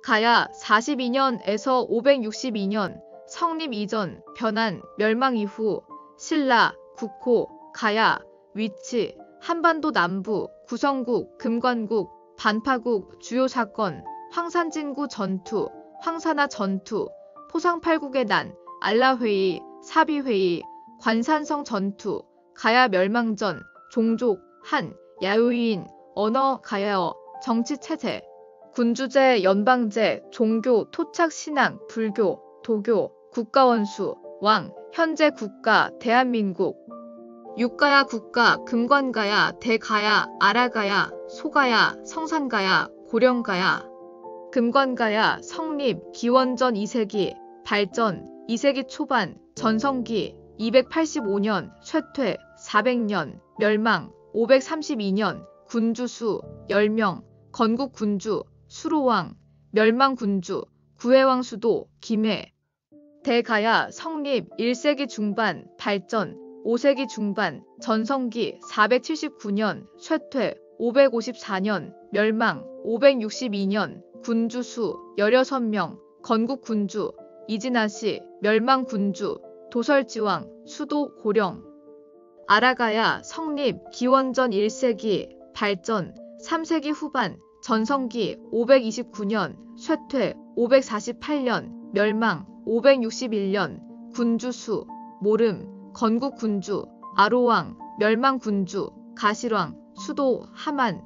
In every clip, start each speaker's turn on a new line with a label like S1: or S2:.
S1: 가야 42년에서 562년 성립 이전, 변한, 멸망 이후, 신라, 국호, 가야, 위치, 한반도 남부, 구성국, 금관국, 반파국, 주요 사건, 황산진구 전투, 황산하 전투, 포상팔국의 난, 알라회의, 사비회의, 관산성 전투, 가야 멸망전, 종족, 한, 야요인, 언어, 가야어, 정치체제, 군주제, 연방제, 종교, 토착 신앙, 불교, 도교, 국가원수, 왕, 현재 국가, 대한민국, 육가야 국가, 금관가야, 대가야, 아라가야, 소가야, 성산가야, 고령가야, 금관가야, 성립, 기원전 2세기, 발전, 2세기 초반, 전성기, 285년, 쇠퇴, 400년, 멸망, 532년, 군주수, 10명, 건국군주, 수로왕, 멸망군주, 구해왕 수도, 김해, 대가야, 성립, 1세기 중반, 발전, 5세기 중반, 전성기, 479년, 쇠퇴, 554년, 멸망, 562년, 군주수, 16명, 건국군주, 이진아시, 멸망군주, 도설지왕, 수도, 고령, 아라가야, 성립, 기원전 1세기, 발전, 3세기 후반, 전성기, 529년, 쇠퇴, 548년, 멸망, 561년, 군주수, 모름, 건국군주, 아로왕, 멸망군주, 가실왕, 수도, 하만,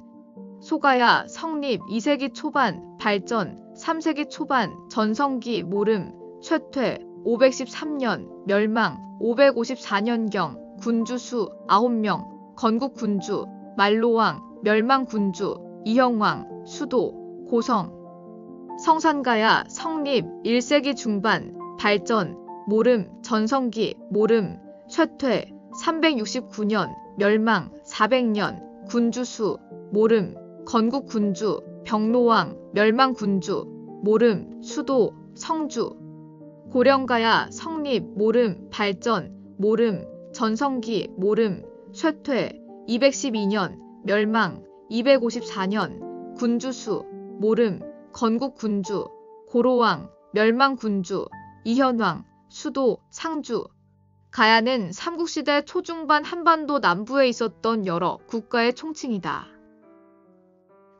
S1: 소가야, 성립, 2세기 초반, 발전, 3세기 초반, 전성기, 모름, 쇠퇴, 513년, 멸망, 554년경, 군주수, 9명, 건국군주, 말로왕, 멸망군주, 이형왕, 수도, 고성, 성산가야, 성립, 1세기 중반, 발전, 모름, 전성기, 모름, 쇠퇴, 369년, 멸망, 400년, 군주수, 모름, 건국군주, 병로왕, 멸망군주, 모름, 수도, 성주, 고령가야, 성립, 모름, 발전, 모름, 전성기, 모름, 쇠퇴, 212년, 멸망, 254년, 군주수, 모름, 건국군주, 고로왕, 멸망군주, 이현왕, 수도, 상주. 가야는 삼국시대 초중반 한반도 남부에 있었던 여러 국가의 총칭이다.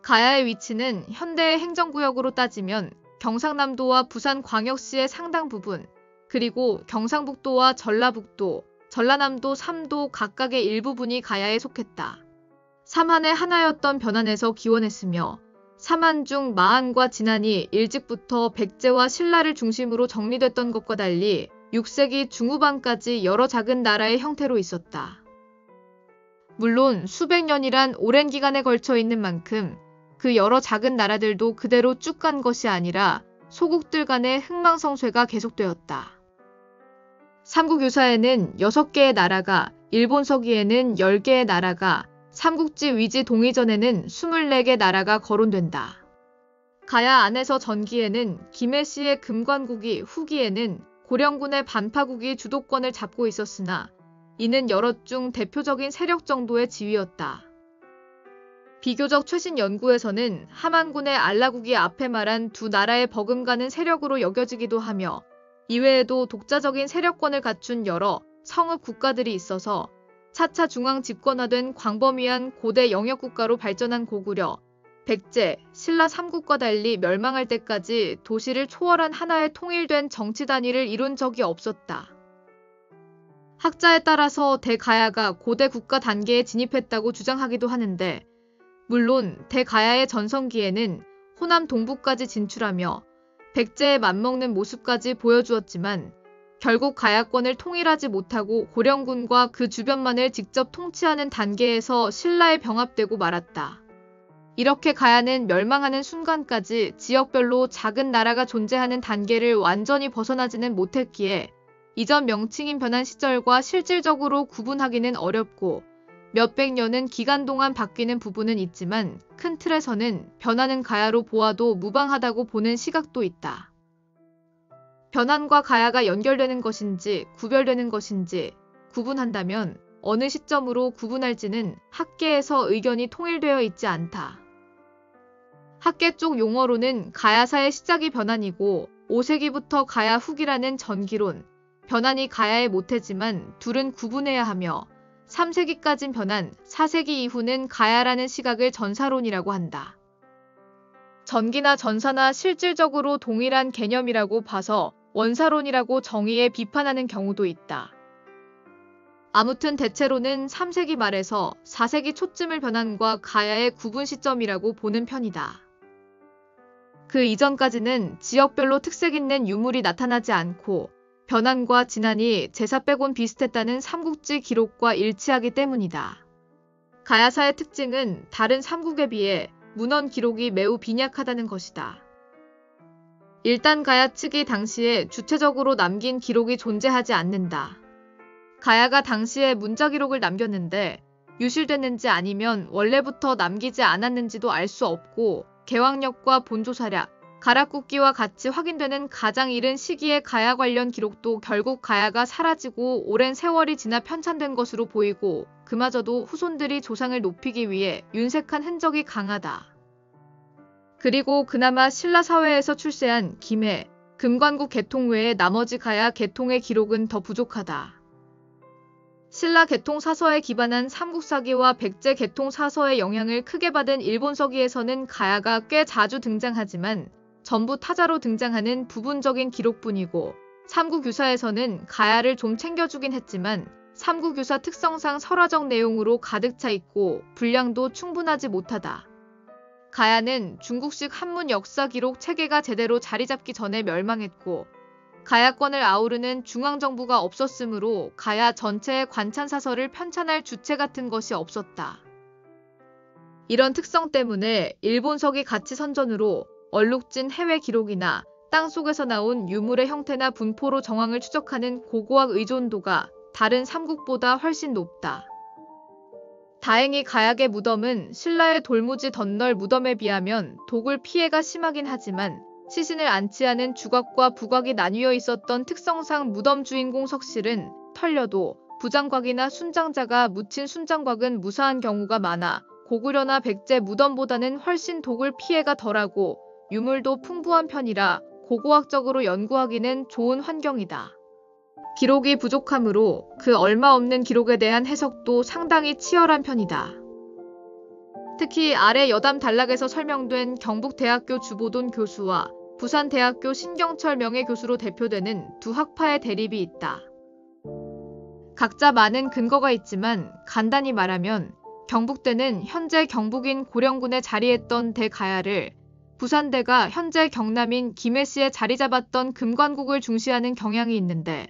S1: 가야의 위치는 현대의 행정구역으로 따지면 경상남도와 부산광역시의 상당 부분, 그리고 경상북도와 전라북도, 전라남도 3도 각각의 일부분이 가야에 속했다. 삼한의 하나였던 변안에서 기원했으며 삼한 중 마한과 진안이 일찍부터 백제와 신라를 중심으로 정리됐던 것과 달리 6세기 중후반까지 여러 작은 나라의 형태로 있었다. 물론 수백 년이란 오랜 기간에 걸쳐 있는 만큼 그 여러 작은 나라들도 그대로 쭉 간 것이 아니라 소국들 간의 흥망성쇠가 계속되었다. 삼국유사에는 6개의 나라가, 일본 서기에는 10개의 나라가, 삼국지 위지 동의전에는 24개 나라가 거론된다. 가야 안에서 전기에는 김해시의 금관국이, 후기에는 고령군의 반파국이 주도권을 잡고 있었으나 이는 여럿 중 대표적인 세력 정도의 지위였다. 비교적 최신 연구에서는 하만군의 알라국이 앞에 말한 두 나라의 버금가는 세력으로 여겨지기도 하며 이외에도 독자적인 세력권을 갖춘 여러 성읍 국가들이 있어서 차차 중앙 집권화된 광범위한 고대 영역국가로 발전한 고구려, 백제, 신라 삼국과 달리 멸망할 때까지 도시를 초월한 하나의 통일된 정치 단위를 이룬 적이 없었다. 학자에 따라서 대가야가 고대 국가 단계에 진입했다고 주장하기도 하는데 물론 대가야의 전성기에는 호남 동부까지 진출하며 백제에 맞먹는 모습까지 보여주었지만 결국 가야권을 통일하지 못하고 고령군과 그 주변만을 직접 통치하는 단계에서 신라에 병합되고 말았다. 이렇게 가야는 멸망하는 순간까지 지역별로 작은 나라가 존재하는 단계를 완전히 벗어나지는 못했기에 이전 명칭인 변한 시절과 실질적으로 구분하기는 어렵고 몇백 년은 기간 동안 바뀌는 부분은 있지만 큰 틀에서는 변하는 가야로 보아도 무방하다고 보는 시각도 있다. 변환과 가야가 연결되는 것인지 구별되는 것인지 구분한다면 어느 시점으로 구분할지는 학계에서 의견이 통일되어 있지 않다. 학계 쪽 용어로는 가야사의 시작이 변한이고 5세기부터 가야 후기라는 전기론, 변한이 가야의 모태지만 둘은 구분해야 하며 3세기까진 변한, 4세기 이후는 가야라는 시각을 전사론이라고 한다. 전기나 전사나 실질적으로 동일한 개념이라고 봐서 원사론이라고 정의해 비판하는 경우도 있다. 아무튼 대체로는 3세기 말에서 4세기 초쯤을 변한과 가야의 구분 시점이라고 보는 편이다. 그 이전까지는 지역별로 특색 있는 유물이 나타나지 않고 변한과 진한이 제사 빼곤 비슷했다는 삼국지 기록과 일치하기 때문이다. 가야사의 특징은 다른 삼국에 비해 문헌 기록이 매우 빈약하다는 것이다. 일단 가야 측이 당시에 주체적으로 남긴 기록이 존재하지 않는다. 가야가 당시에 문자 기록을 남겼는데 유실됐는지 아니면 원래부터 남기지 않았는지도 알 수 없고 개왕력과 본조사략, 가락국기와 같이 확인되는 가장 이른 시기의 가야 관련 기록도 결국 가야가 사라지고 오랜 세월이 지나 편찬된 것으로 보이고 그마저도 후손들이 조상을 높이기 위해 윤색한 흔적이 강하다. 그리고 그나마 신라 사회에서 출세한 김해, 금관국 계통 외에 나머지 가야 계통의 기록은 더 부족하다. 신라 계통 사서에 기반한 삼국사기와 백제 계통 사서의 영향을 크게 받은 일본서기에서는 가야가 꽤 자주 등장하지만 전부 타자로 등장하는 부분적인 기록뿐이고 삼국유사에서는 가야를 좀 챙겨주긴 했지만 삼국유사 특성상 설화적 내용으로 가득 차 있고 분량도 충분하지 못하다. 가야는 중국식 한문 역사 기록 체계가 제대로 자리 잡기 전에 멸망했고 가야권을 아우르는 중앙정부가 없었으므로 가야 전체의 관찬사설을 편찬할 주체 같은 것이 없었다. 이런 특성 때문에 일본서기 가치 선전으로 얼룩진 해외 기록이나 땅속에서 나온 유물의 형태나 분포로 정황을 추적하는 고고학 의존도가 다른 삼국보다 훨씬 높다. 다행히 가야의 무덤은 신라의 돌무지 덧널 무덤에 비하면 도굴 피해가 심하긴 하지만 시신을 안치하는 주곽과 부곽이 나뉘어 있었던 특성상 무덤 주인공 석실은 털려도 부장곽이나 순장자가 묻힌 순장곽은 무사한 경우가 많아 고구려나 백제 무덤보다는 훨씬 도굴 피해가 덜하고 유물도 풍부한 편이라 고고학적으로 연구하기는 좋은 환경이다. 기록이 부족하므로 그 얼마 없는 기록에 대한 해석도 상당히 치열한 편이다. 특히 아래 여담 단락에서 설명된 경북대학교 주보돈 교수와 부산대학교 신경철 명예교수로 대표되는 두 학파의 대립이 있다. 각자 많은 근거가 있지만 간단히 말하면 경북대는 현재 경북인 고령군에 자리했던 대가야를 부산대가 현재 경남인 김해시에 자리 잡았던 금관국을 중시하는 경향이 있는데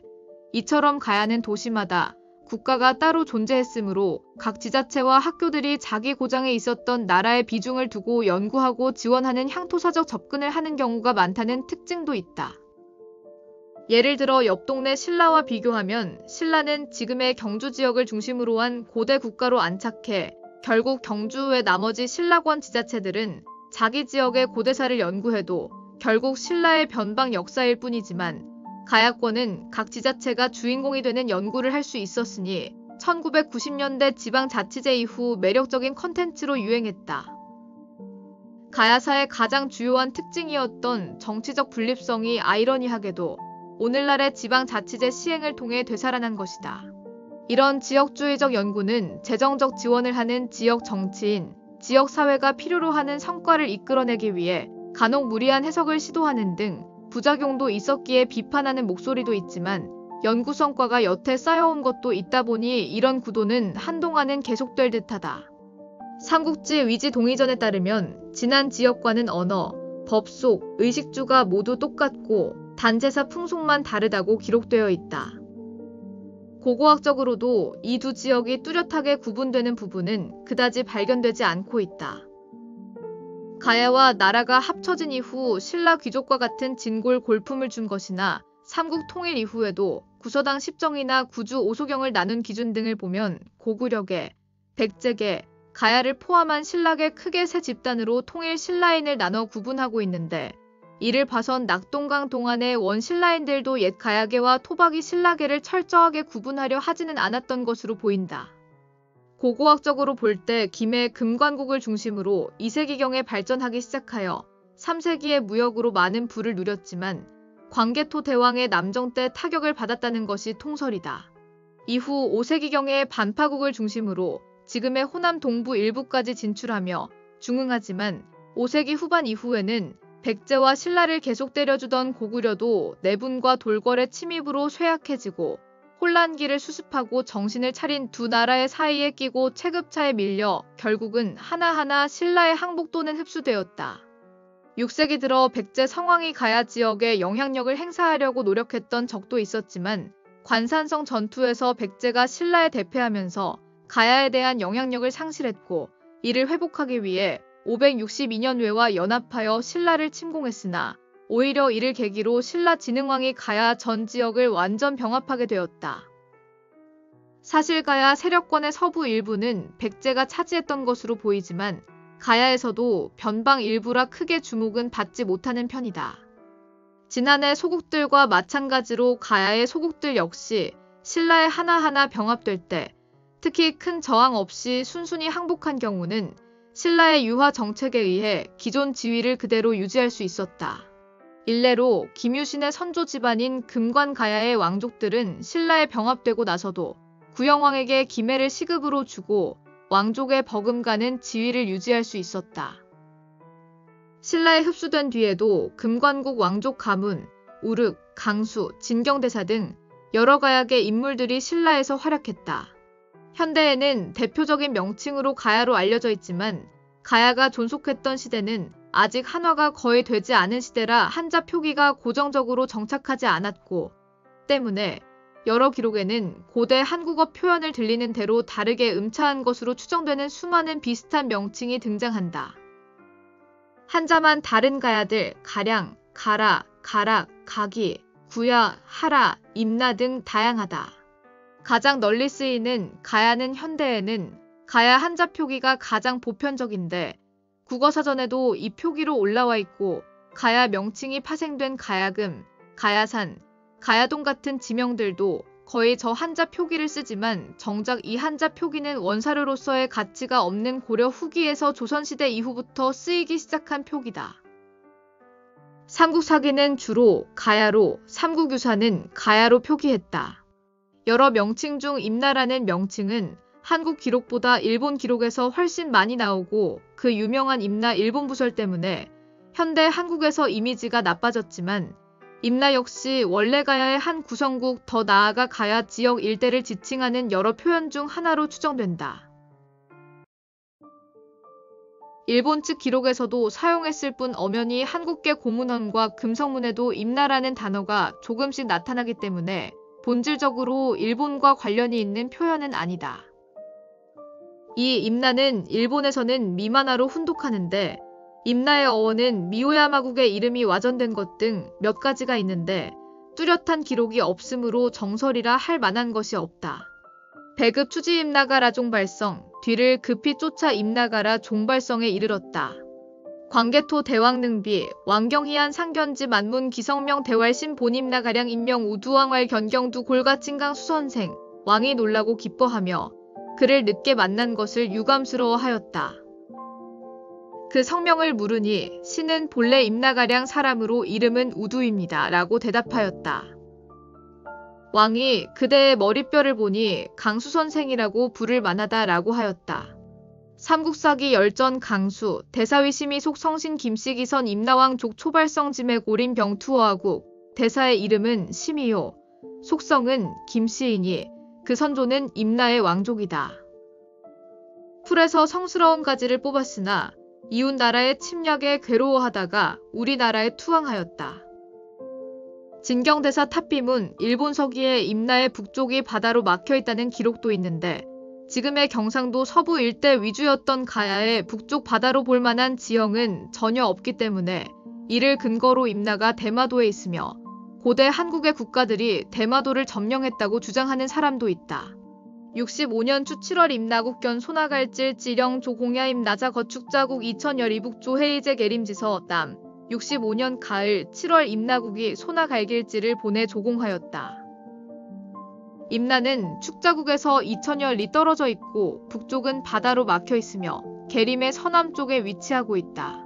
S1: 이처럼 가야는 도시마다 국가가 따로 존재했으므로 각 지자체와 학교들이 자기 고장에 있었던 나라의 비중을 두고 연구하고 지원하는 향토사적 접근을 하는 경우가 많다는 특징도 있다. 예를 들어 옆 동네 신라와 비교하면 신라는 지금의 경주 지역을 중심으로 한 고대 국가로 안착해 결국 경주 외 나머지 신라권 지자체들은 자기 지역의 고대사를 연구해도 결국 신라의 변방 역사일 뿐이지만 가야권은 각 지자체가 주인공이 되는 연구를 할 수 있었으니 1990년대 지방자치제 이후 매력적인 컨텐츠로 유행했다. 가야사의 가장 주요한 특징이었던 정치적 분립성이 아이러니하게도 오늘날의 지방자치제 시행을 통해 되살아난 것이다. 이런 지역주의적 연구는 재정적 지원을 하는 지역 정치인, 지역사회가 필요로 하는 성과를 이끌어내기 위해 간혹 무리한 해석을 시도하는 등 부작용도 있었기에 비판하는 목소리도 있지만 연구 성과가 여태 쌓여온 것도 있다 보니 이런 구도는 한동안은 계속될 듯하다. 삼국지 위지 동의전에 따르면 지난 지역과는 언어, 법속, 의식주가 모두 똑같고 단제사 풍속만 다르다고 기록되어 있다. 고고학적으로도 이 두 지역이 뚜렷하게 구분되는 부분은 그다지 발견되지 않고 있다. 가야와 나라가 합쳐진 이후 신라 귀족과 같은 진골 골품을 준 것이나 삼국 통일 이후에도 구서당 10정이나 구주 오소경을 나눈 기준 등을 보면 고구려계, 백제계, 가야를 포함한 신라계 크게 세 집단으로 통일 신라인을 나눠 구분하고 있는데 이를 봐선 낙동강 동안의 원신라인들도 옛 가야계와 토박이 신라계를 철저하게 구분하려 하지는 않았던 것으로 보인다. 고고학적으로 볼 때 김해 금관국을 중심으로 2세기경에 발전하기 시작하여 3세기에 무역으로 많은 부를 누렸지만 광개토 대왕의 남정 때 타격을 받았다는 것이 통설이다. 이후 5세기경에 반파국을 중심으로 지금의 호남 동부 일부까지 진출하며 중흥하지만 5세기 후반 이후에는 백제와 신라를 계속 때려주던 고구려도 내분과 돌궐의 침입으로 쇠약해지고 혼란기를 수습하고 정신을 차린 두 나라의 사이에 끼고 체급차에 밀려 결국은 하나하나 신라의 항복 또는 흡수되었다. 6세기 들어 백제 성황이 가야 지역에 영향력을 행사하려고 노력했던 적도 있었지만 관산성 전투에서 백제가 신라에 대패하면서 가야에 대한 영향력을 상실했고 이를 회복하기 위해 562년외와 연합하여 신라를 침공했으나 오히려 이를 계기로 신라 진흥왕이 가야 전 지역을 완전 병합하게 되었다. 사실 가야 세력권의 서부 일부는 백제가 차지했던 것으로 보이지만 가야에서도 변방 일부라 크게 주목은 받지 못하는 편이다. 지난해 소국들과 마찬가지로 가야의 소국들 역시 신라에 하나하나 병합될 때 특히 큰 저항 없이 순순히 항복한 경우는 신라의 유화 정책에 의해 기존 지위를 그대로 유지할 수 있었다. 일례로 김유신의 선조 집안인 금관가야의 왕족들은 신라에 병합되고 나서도 구영왕에게 김해를 시급으로 주고 왕족의 버금가는 지위를 유지할 수 있었다. 신라에 흡수된 뒤에도 금관국 왕족 가문, 우륵, 강수, 진경대사 등 여러 가야의 인물들이 신라에서 활약했다. 현대에는 대표적인 명칭으로 가야로 알려져 있지만 가야가 존속했던 시대는 아직 한화가 거의 되지 않은 시대라 한자 표기가 고정적으로 정착하지 않았고 때문에 여러 기록에는 고대 한국어 표현을 들리는 대로 다르게 음차한 것으로 추정되는 수많은 비슷한 명칭이 등장한다. 한자만 다른 가야들 가량, 가라, 가락, 가기, 구야, 하라, 임나 등 다양하다. 가장 널리 쓰이는 가야는 현대에는 가야 한자 표기가 가장 보편적인데 국어사전에도 이 표기로 올라와 있고 가야 명칭이 파생된 가야금, 가야산, 가야동 같은 지명들도 거의 저 한자 표기를 쓰지만 정작 이 한자 표기는 원사료로서의 가치가 없는 고려 후기에서 조선시대 이후부터 쓰이기 시작한 표기다. 삼국사기는 주로 가야로, 삼국유사는 가야로 표기했다. 여러 명칭 중 임나라는 명칭은 한국 기록보다 일본 기록에서 훨씬 많이 나오고 그 유명한 임나 일본 부설 때문에 현대 한국에서 이미지가 나빠졌지만 임나 역시 원래 가야의 한 구성국 더 나아가 가야 지역 일대를 지칭하는 여러 표현 중 하나로 추정된다. 일본 측 기록에서도 사용했을 뿐 엄연히 한국계 고문헌과 금성문에도 임나라는 단어가 조금씩 나타나기 때문에 본질적으로 일본과 관련이 있는 표현은 아니다. 이 임나는 일본에서는 미마나로 훈독하는데 임나의 어원은 미오야마국의 이름이 와전된 것 등 몇 가지가 있는데 뚜렷한 기록이 없으므로 정설이라 할 만한 것이 없다. 배급 추지 임나가라 종발성, 뒤를 급히 쫓아 임나가라 종발성에 이르렀다. 광개토 대왕능비, 왕경희안 상견지 만문 기성명 대왈신 본임나가량 인명 우두왕왈 견경두 골가칭강 수선생, 왕이 놀라고 기뻐하며 그를 늦게 만난 것을 유감스러워하였다. 그 성명을 물으니 신은 본래 임나가량 사람으로 이름은 우두입니다. 라고 대답하였다. 왕이 그대의 머리뼈를 보니 강수선생이라고 부를 만하다 라고 하였다. 삼국사기 열전 강수, 대사위 심의속 성신 김씨기선 임나왕 족 초발성 짐의 고림 병투어하국, 대사의 이름은 심의요, 속성은 김씨이니 그 선조는 임나의 왕족이다. 풀에서 성스러운 가지를 뽑았으나 이웃 나라의 침략에 괴로워하다가 우리나라에 투항하였다. 진경대사 탑비문 일본 서기에 임나의 북쪽이 바다로 막혀있다는 기록도 있는데 지금의 경상도 서부 일대 위주였던 가야의 북쪽 바다로 볼 만한 지형은 전혀 없기 때문에 이를 근거로 임나가 대마도에 있으며 고대 한국의 국가들이 대마도를 점령했다고 주장하는 사람도 있다. 65년 초 7월 임나국견 소나갈질 지령 조공야임 나자 거축자국 2000열 이북조 해이제 계림지서 남 65년 가을 7월 임나국이 소나갈길지를 보내 조공하였다. 임나는 축자국에서 2000여 리 떨어져 있고 북쪽은 바다로 막혀 있으며 계림의 서남쪽에 위치하고 있다.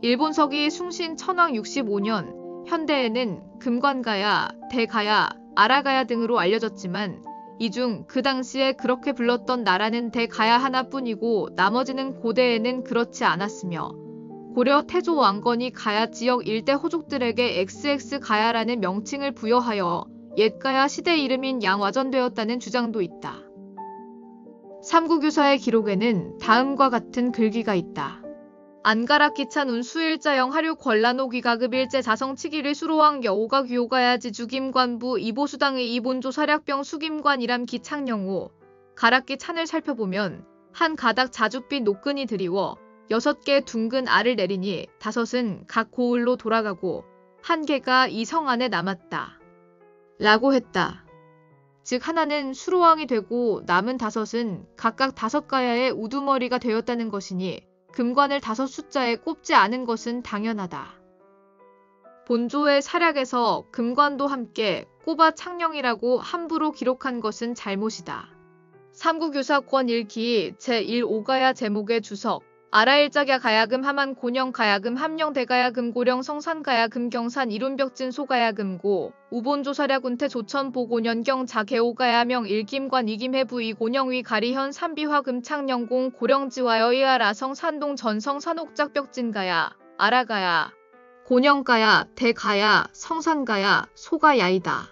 S1: 일본서기 숭신 천왕 65년 현대에는 금관가야, 대가야, 아라가야 등으로 알려졌지만 이 중 그 당시에 그렇게 불렀던 나라는 대가야 하나뿐이고 나머지는 고대에는 그렇지 않았으며 고려 태조 왕건이 가야 지역 일대 호족들에게 XX가야라는 명칭을 부여하여 옛가야 시대 이름인 양화전되었다는 주장도 있다. 삼국유사의 기록에는 다음과 같은 글귀가 있다. 안가락 기찬 운수일자영 하류 권란호 귀가급 일제 자성치기를 수로왕 여호가 귀호가야 지주김관부 이보수당의 이본조 사략병 수김관이람 기창영호 가락기 찬을 살펴보면 한 가닥 자줏빛 노끈이 드리워 6개 둥근 알을 내리니 5은 각 고을로 돌아가고 1개가 이 성 안에 남았다. 라고 했다. 즉 하나는 수로왕이 되고 남은 5은 각각 5가야의 우두머리가 되었다는 것이니 금관을 5 숫자에 꼽지 않은 것은 당연하다. 본조의 사략에서 금관도 함께 꼽아 창령이라고 함부로 기록한 것은 잘못이다. 삼국유사권 1기 제1오가야 제목의 주석 아라일작야 가야금 하만 곤영 가야금 함령 대가야금 고령 성산 가야금 경산 이룬벽진 소가야금 고 우본조 사략 운태 조천 보고년경 자개오가야명 일김관 이김해부 이곤영 위 가리현 삼비화 금창령공 고령지와여 이하라성 산동 전성 산옥작 벽진가야 아라가야 곤영가야 대가야 성산가야 소가야이다.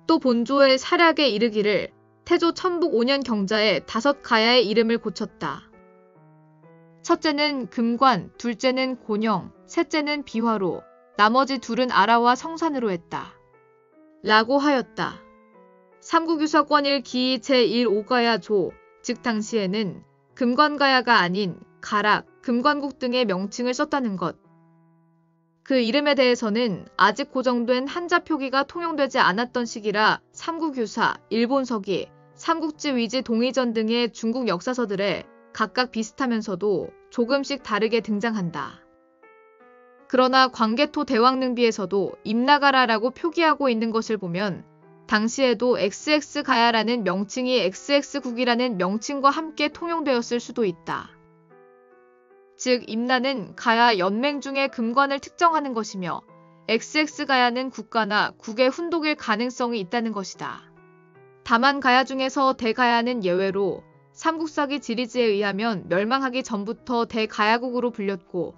S1: 또 본조의 사략에 이르기를 태조 천북 5년 경자에 5가야의 이름을 고쳤다. 첫째는 금관, 둘째는 곤영, 셋째는 비화로, 나머지 2은 아라와 성산으로 했다. 라고 하였다. 삼국유사권 1기 제1오가야 조, 즉 당시에는 금관가야가 아닌 가락, 금관국 등의 명칭을 썼다는 것. 그 이름에 대해서는 아직 고정된 한자 표기가 통용되지 않았던 시기라 삼국유사, 일본서기, 삼국지 위지 동의전 등의 중국 역사서들에 각각 비슷하면서도 조금씩 다르게 등장한다. 그러나 광개토 대왕릉비에서도 임나가라라고 표기하고 있는 것을 보면 당시에도 XX가야라는 명칭이 XX국이라는 명칭과 함께 통용되었을 수도 있다. 즉 임나는 가야 연맹 중에 금관을 특정하는 것이며 XX가야는 국가나 국의 훈독일 가능성이 있다는 것이다. 다만 가야 중에서 대가야는 예외로 삼국사기 지리지에 의하면 멸망하기 전부터 대가야국으로 불렸고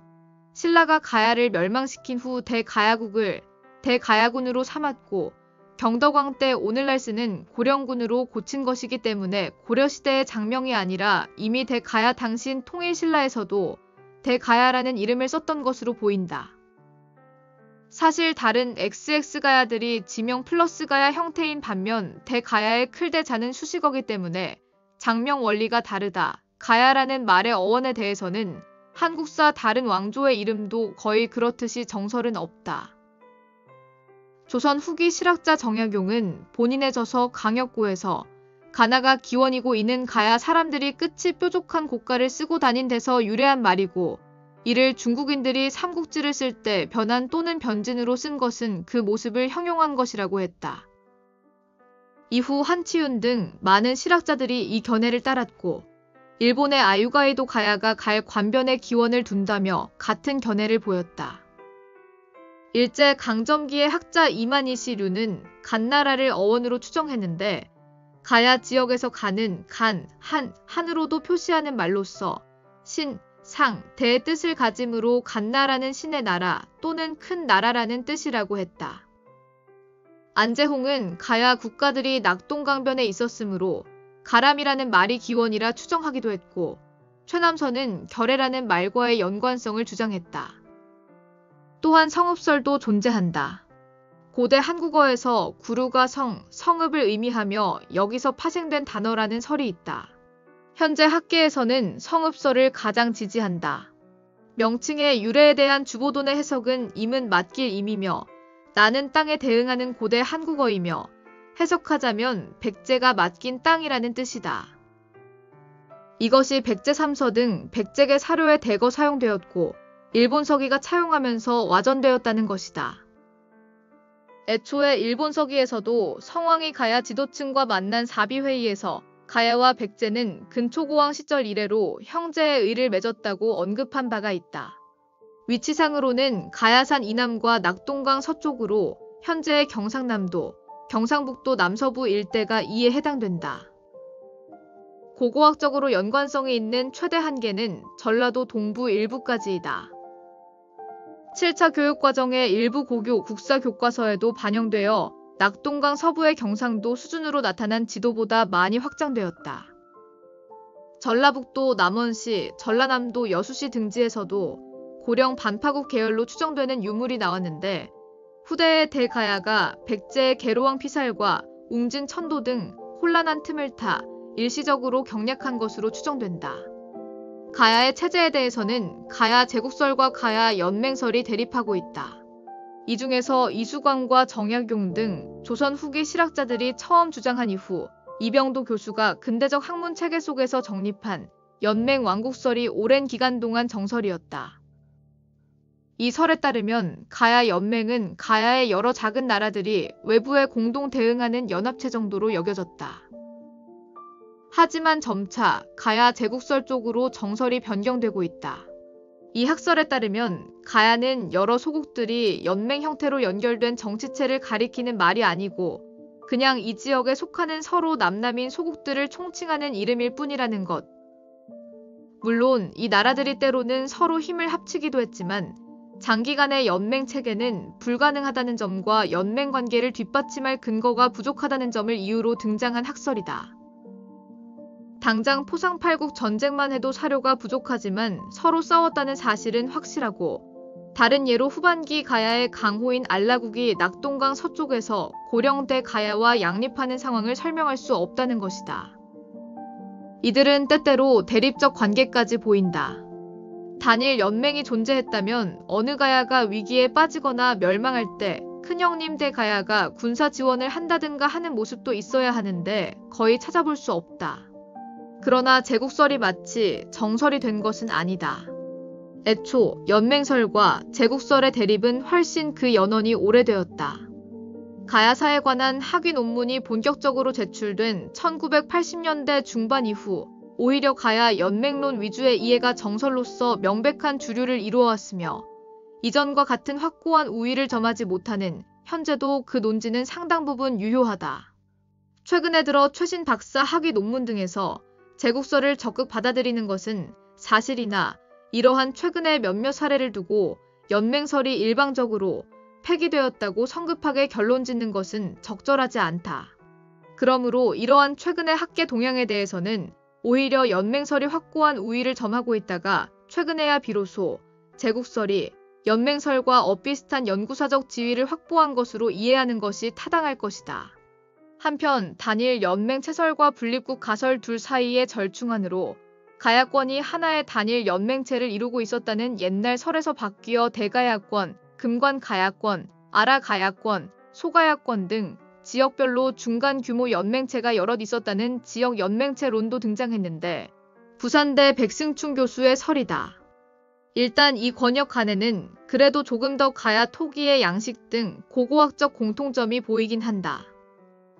S1: 신라가 가야를 멸망시킨 후 대가야국을 대가야군으로 삼았고 경덕왕 때 오늘날 쓰는 고령군으로 고친 것이기 때문에 고려시대의 장명이 아니라 이미 대가야 당신 통일신라에서도 대가야라는 이름을 썼던 것으로 보인다. 사실 다른 XX가야들이 지명 플러스 가야 형태인 반면 대가야의 클대자는 수식어기 때문에 장명 원리가 다르다. 가야라는 말의 어원에 대해서는 한국사 다른 왕조의 이름도 거의 그렇듯이 정설은 없다. 조선 후기 실학자 정약용은 본인의 저서 강역고에서 가나가 기원이고 이는 가야 사람들이 끝이 뾰족한 고가를 쓰고 다닌 데서 유래한 말이고 이를 중국인들이 삼국지를 쓸 때 변한 또는 변진으로 쓴 것은 그 모습을 형용한 것이라고 했다. 이후 한치윤 등 많은 실학자들이 이 견해를 따랐고 일본의 아유가이도 가야가 갈 관변에 기원을 둔다며 같은 견해를 보였다. 일제 강점기의 학자 이만희씨 류는 간나라를 어원으로 추정했는데 가야 지역에서 가는 간, 한으로도 표시하는 말로써 신, 상, 대의 뜻을 가짐으로 간나라는 신의 나라 또는 큰 나라라는 뜻이라고 했다. 안재홍은 가야 국가들이 낙동강변에 있었으므로 가람이라는 말이 기원이라 추정하기도 했고 최남선은 결해라는 말과의 연관성을 주장했다. 또한 성읍설도 존재한다. 고대 한국어에서 구루가 성읍을 의미하며 여기서 파생된 단어라는 설이 있다. 현재 학계에서는 성읍설을 가장 지지한다. 명칭의 유래에 대한 주보돈의 해석은 임은 맡길 임이며 나는 땅에 대응하는 고대 한국어이며 해석하자면 백제가 맡긴 땅이라는 뜻이다. 이것이 백제삼서 등 백제계 사료에 대거 사용되었고 일본 서기가 차용하면서 와전되었다는 것이다. 애초에 일본 서기에서도 성왕이 가야 지도층과 만난 사비회의에서 가야와 백제는 근초고왕 시절 이래로 형제의 의를 맺었다고 언급한 바가 있다. 위치상으로는 가야산 이남과 낙동강 서쪽으로 현재의 경상남도, 경상북도 남서부 일대가 이에 해당된다. 고고학적으로 연관성이 있는 최대 한계는 전라도 동부 일부까지이다. 7차 교육과정의 일부 고교 국사교과서에도 반영되어 낙동강 서부의 경상도 수준으로 나타난 지도보다 많이 확장되었다. 전라북도 남원시, 전라남도 여수시 등지에서도 고령 반파국 계열로 추정되는 유물이 나왔는데 후대의 대가야가 백제의 계로왕 피살과 웅진 천도 등 혼란한 틈을 타 일시적으로 경략한 것으로 추정된다. 가야의 체제에 대해서는 가야 제국설과 가야 연맹설이 대립하고 있다. 이 중에서 이수광과 정약용 등 조선 후기 실학자들이 처음 주장한 이후 이병도 교수가 근대적 학문 체계 속에서 정립한 연맹 왕국설이 오랜 기간 동안 정설이었다. 이 설에 따르면 가야 연맹은 가야의 여러 작은 나라들이 외부에 공동 대응하는 연합체 정도로 여겨졌다. 하지만 점차 가야 제국설 쪽으로 정설이 변경되고 있다. 이 학설에 따르면 가야는 여러 소국들이 연맹 형태로 연결된 정치체를 가리키는 말이 아니고 그냥 이 지역에 속하는 서로 남남인 소국들을 총칭하는 이름일 뿐이라는 것. 물론 이 나라들이 때로는 서로 힘을 합치기도 했지만 장기간의 연맹 체계는 불가능하다는 점과 연맹 관계를 뒷받침할 근거가 부족하다는 점을 이유로 등장한 학설이다. 당장 포상팔국 전쟁만 해도 사료가 부족하지만 서로 싸웠다는 사실은 확실하고 다른 예로 후반기 가야의 강호인 알라국이 낙동강 서쪽에서 고령대 가야와 양립하는 상황을 설명할 수 없다는 것이다. 이들은 때때로 대립적 관계까지 보인다. 단일 연맹이 존재했다면 어느 가야가 위기에 빠지거나 멸망할 때 큰형님 대가야가 군사 지원을 한다든가 하는 모습도 있어야 하는데 거의 찾아볼 수 없다. 그러나 제국설이 마치 정설이 된 것은 아니다. 애초 연맹설과 제국설의 대립은 훨씬 그 연원이 오래되었다. 가야사에 관한 학위 논문이 본격적으로 제출된 1980년대 중반 이후 오히려 가야 연맹론 위주의 이해가 정설로서 명백한 주류를 이루어왔으며 이전과 같은 확고한 우위를 점하지 못하는 현재도 그 논지는 상당 부분 유효하다. 최근에 들어 최신 박사 학위 논문 등에서 제국설을 적극 받아들이는 것은 사실이나 이러한 최근의 몇몇 사례를 두고 연맹설이 일방적으로 폐기되었다고 성급하게 결론 짓는 것은 적절하지 않다. 그러므로 이러한 최근의 학계 동향에 대해서는 오히려 연맹설이 확고한 우위를 점하고 있다가 최근에야 비로소 제국설이 연맹설과 엇비슷한 연구사적 지위를 확보한 것으로 이해하는 것이 타당할 것이다. 한편 단일 연맹 체설과 분립국 가설 둘 사이의 절충안으로 가야권이 하나의 단일 연맹체를 이루고 있었다는 옛날 설에서 바뀌어 대가야권, 금관가야권, 아라가야권, 소가야권 등 지역별로 중간 규모 연맹체가 여럿 있었다는 지역 연맹체론도 등장했는데 부산대 백승춘 교수의 설이다. 일단 이 권역 안에는 그래도 조금 더 가야 토기의 양식 등 고고학적 공통점이 보이긴 한다.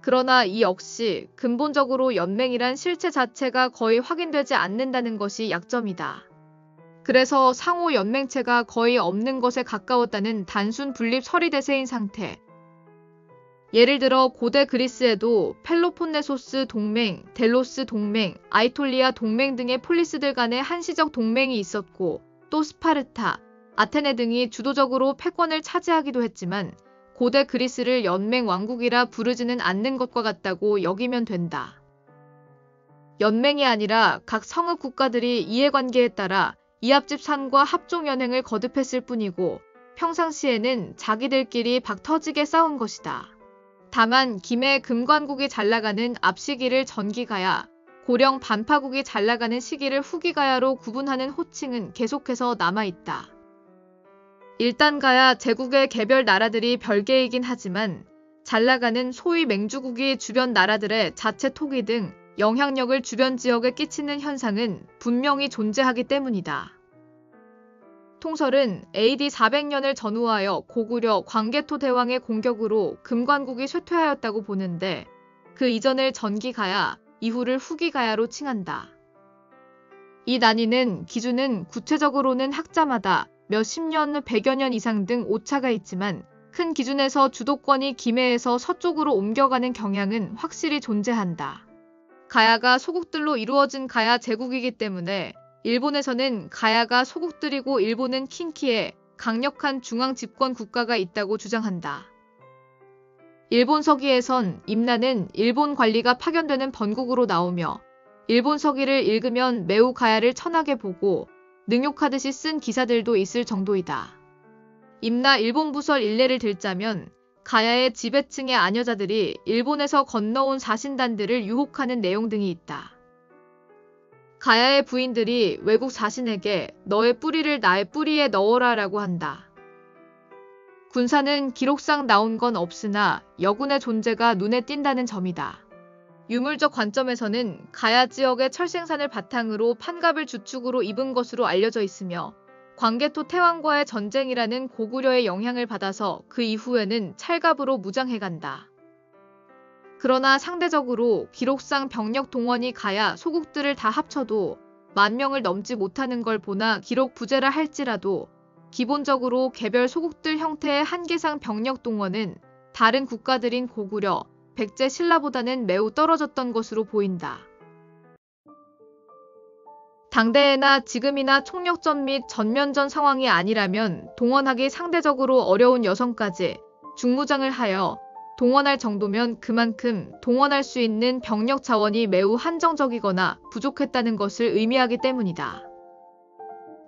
S1: 그러나 이 역시 근본적으로 연맹이란 실체 자체가 거의 확인되지 않는다는 것이 약점이다. 그래서 상호 연맹체가 거의 없는 것에 가까웠다는 단순 분립 서리대세인 상태. 예를 들어 고대 그리스에도 펠로폰네소스 동맹, 델로스 동맹, 아이톨리아 동맹 등의 폴리스들 간의 한시적 동맹이 있었고 또 스파르타, 아테네 등이 주도적으로 패권을 차지하기도 했지만 고대 그리스를 연맹 왕국이라 부르지는 않는 것과 같다고 여기면 된다. 연맹이 아니라 각 성읍 국가들이 이해관계에 따라 이합집 산과 합종연행을 거듭했을 뿐이고 평상시에는 자기들끼리 박터지게 싸운 것이다. 다만 김해 금관국이 잘나가는 앞시기를 전기가야, 고령 반파국이 잘나가는 시기를 후기가야로 구분하는 호칭은 계속해서 남아있다. 일단 가야 제국의 개별 나라들이 별개이긴 하지만 잘나가는 소위 맹주국이 주변 나라들의 자체 토기 등 영향력을 주변 지역에 끼치는 현상은 분명히 존재하기 때문이다. 통설은 AD 400년을 전후하여 고구려 광개토 대왕의 공격으로 금관국이 쇠퇴하였다고 보는데 그 이전을 전기가야, 이후를 후기가야로 칭한다. 이 난이는 기준은 구체적으로는 학자마다 몇십 년, 백여 년 이상 등 오차가 있지만 큰 기준에서 주도권이 김해에서 서쪽으로 옮겨가는 경향은 확실히 존재한다. 가야가 소국들로 이루어진 가야 제국이기 때문에 일본에서는 가야가 소국들이고 일본은 킹키에 강력한 중앙 집권 국가가 있다고 주장한다. 일본 서기에선 임나는 일본 관리가 파견되는 번국으로 나오며 일본 서기를 읽으면 매우 가야를 천하게 보고 능욕하듯이 쓴 기사들도 있을 정도이다. 임나 일본 부설 일례를 들자면 가야의 지배층의 아녀자들이 일본에서 건너온 사신단들을 유혹하는 내용 등이 있다. 가야의 부인들이 외국 사신에게 너의 뿌리를 나의 뿌리에 넣어라 라고 한다. 군사는 기록상 나온 건 없으나 여군의 존재가 눈에 띈다는 점이다. 유물적 관점에서는 가야 지역의 철생산을 바탕으로 판갑을 주축으로 입은 것으로 알려져 있으며 광개토 태왕과의 전쟁이라는 고구려의 영향을 받아서 그 이후에는 찰갑으로 무장해간다. 그러나 상대적으로 기록상 병력 동원이 가야 소국들을 다 합쳐도 10,000명을 넘지 못하는 걸 보나 기록 부재라 할지라도 기본적으로 개별 소국들 형태의 한계상 병력 동원은 다른 국가들인 고구려, 백제 신라보다는 매우 떨어졌던 것으로 보인다. 당대에나 지금이나 총력전 및 전면전 상황이 아니라면 동원하기 상대적으로 어려운 여성까지 중무장을 하여 동원할 정도면 그만큼 동원할 수 있는 병력 자원이 매우 한정적이거나 부족했다는 것을 의미하기 때문이다.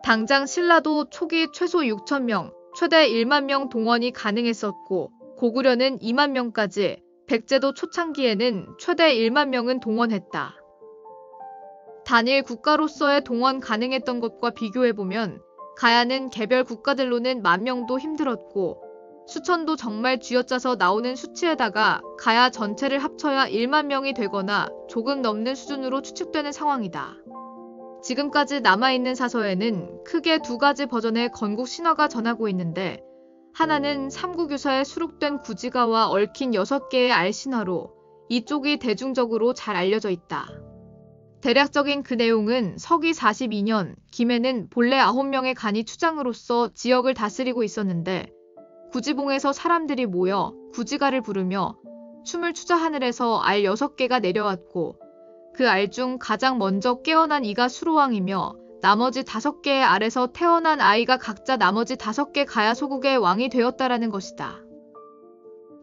S1: 당장 신라도 초기 최소 6,000명, 최대 10,000명 동원이 가능했었고 고구려는 20,000명까지, 백제도 초창기에는 최대 10,000명은 동원했다. 단일 국가로서의 동원 가능했던 것과 비교해보면 가야는 개별 국가들로는 10,000명도 힘들었고 수천도 정말 쥐어짜서 나오는 수치에다가 가야 전체를 합쳐야 10,000명이 되거나 조금 넘는 수준으로 추측되는 상황이다. 지금까지 남아있는 사서에는 크게 두 가지 버전의 건국 신화가 전하고 있는데 하나는 삼국유사에 수록된 구지가와 얽힌 6개의 알신화로 이쪽이 대중적으로 잘 알려져 있다. 대략적인 그 내용은 서기 42년 김해는 본래 9명의 간이 추장으로서 지역을 다스리고 있었는데 구지봉에서 사람들이 모여 구지가를 부르며 춤을 추자 하늘에서 알 6개가 내려왔고 그 알 중 가장 먼저 깨어난 이가 수로왕이며 나머지 5개의 알에서 태어난 아이가 각자 나머지 5개 가야 소국의 왕이 되었다라는 것이다.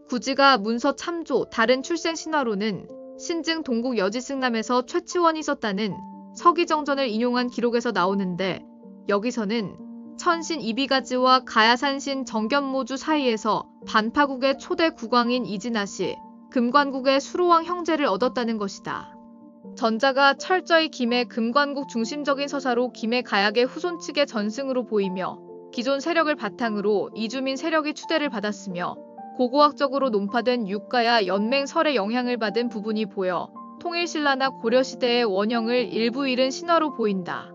S1: 구지가 문서 참조 다른 출생 신화로는 신증 동국 여지승남에서 최치원이 썼다는 서기정전을 인용한 기록에서 나오는데 여기서는 천신 이비가지와 가야산신 정견모주 사이에서 반파국의 초대 국왕인 이진아씨, 금관국의 수로왕 형제를 얻었다는 것이다. 전자가 철저히 김해 금관국 중심적인 서사로 김해 가약의 후손 측의 전승으로 보이며 기존 세력을 바탕으로 이주민 세력이 추대를 받았으며 고고학적으로 논파된 육가야 연맹설의 영향을 받은 부분이 보여 통일신라나 고려시대의 원형을 일부 잃은 신화로 보인다.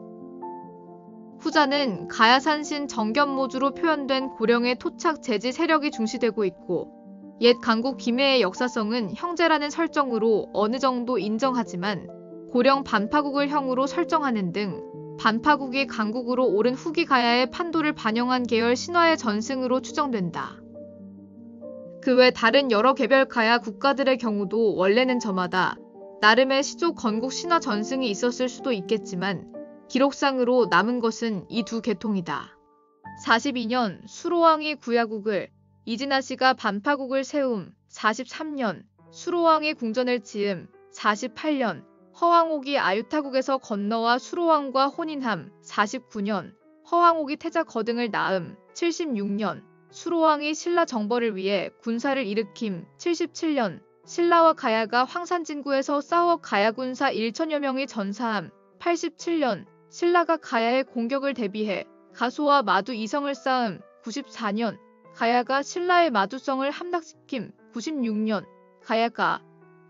S1: 후자는 가야산신 정견모주로 표현된 고령의 토착 제지 세력이 중시되고 있고 옛 강국 김해의 역사성은 형제라는 설정으로 어느 정도 인정하지만 고령 반파국을 형으로 설정하는 등 반파국이 강국으로 오른 후기 가야의 판도를 반영한 계열 신화의 전승으로 추정된다. 그 외 다른 여러 개별 가야 국가들의 경우도 원래는 저마다 나름의 시조 건국 신화 전승이 있었을 수도 있겠지만 기록상으로 남은 것은 이 두 계통이다. 42년 수로왕이 구야국을, 이진아씨가 반파국을 세움, 43년 수로왕이 궁전을 지음, 48년 허왕옥이 아유타국에서 건너와 수로왕과 혼인함, 49년 허왕옥이 태자 거등을 낳음, 76년 수로왕이 신라 정벌을 위해 군사를 일으킴, 77년 신라와 가야가 황산진구에서 싸워 가야군사 1,000여 명이 전사함, 87년 신라가 가야의 공격을 대비해 가소와 마두 이성을 쌓음, 94년 가야가 신라의 마두성을 함락시킴, 96년 가야가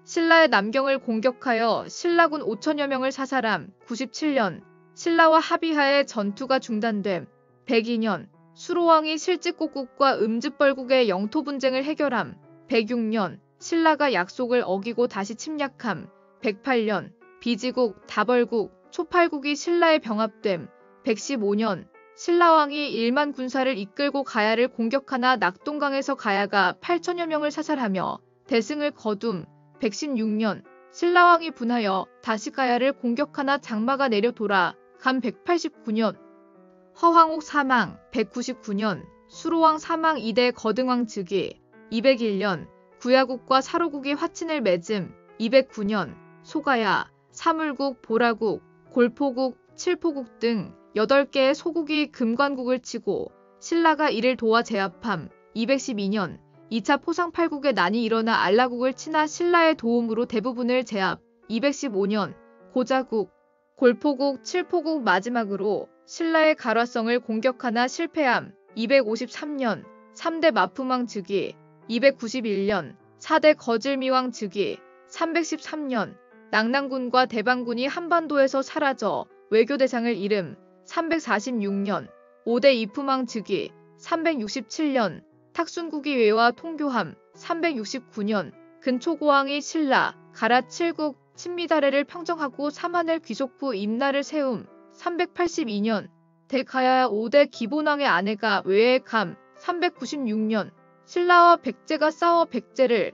S1: 신라의 남경을 공격하여 신라군 5,000여 명을 사살함, 97년 신라와 합의하에 전투가 중단됨, 102년 수로왕이 실직곡국과 음즙벌국의 영토 분쟁을 해결함. 106년 신라가 약속을 어기고 다시 침략함. 108년 비지국, 다벌국, 초팔국이 신라에 병합됨. 115년 신라왕이 1만 군사를 이끌고 가야를 공격하나 낙동강에서 가야가 8천여 명을 사살하며 대승을 거둠. 116년 신라왕이 분하여 다시 가야를 공격하나 장마가 내려 돌아 감. 189년 허황옥 사망. 199년 수로왕 사망. 이대 거등왕 즉위. 201년 구야국과 사로국이 화친을 맺음. 209년 소가야, 사물국, 보라국, 골포국, 칠포국 등 8개의 소국이 금관국을 치고 신라가 이를 도와 제압함. 212년 2차 포상팔국의 난이 일어나 알라국을 치나 신라의 도움으로 대부분을 제압. 215년 고자국, 골포국, 칠포국 마지막으로 신라의 가라성을 공격하나 실패함. 253년 3대 마품왕 즉위. 291년 4대 거질미왕 즉위. 313년 낙랑군과 대방군이 한반도에서 사라져 외교대상을 잃음. 346년 5대 이품왕 즉위. 367년 탁순국이 외와 통교함. 369년 근초고왕이 신라, 가라 7국, 친미다레를 평정하고 삼한을 귀속 후 임나를 세움. 382년 대가야 5대 기본왕의 아내가 외에 감. 396년 신라와 백제가 싸워 백제를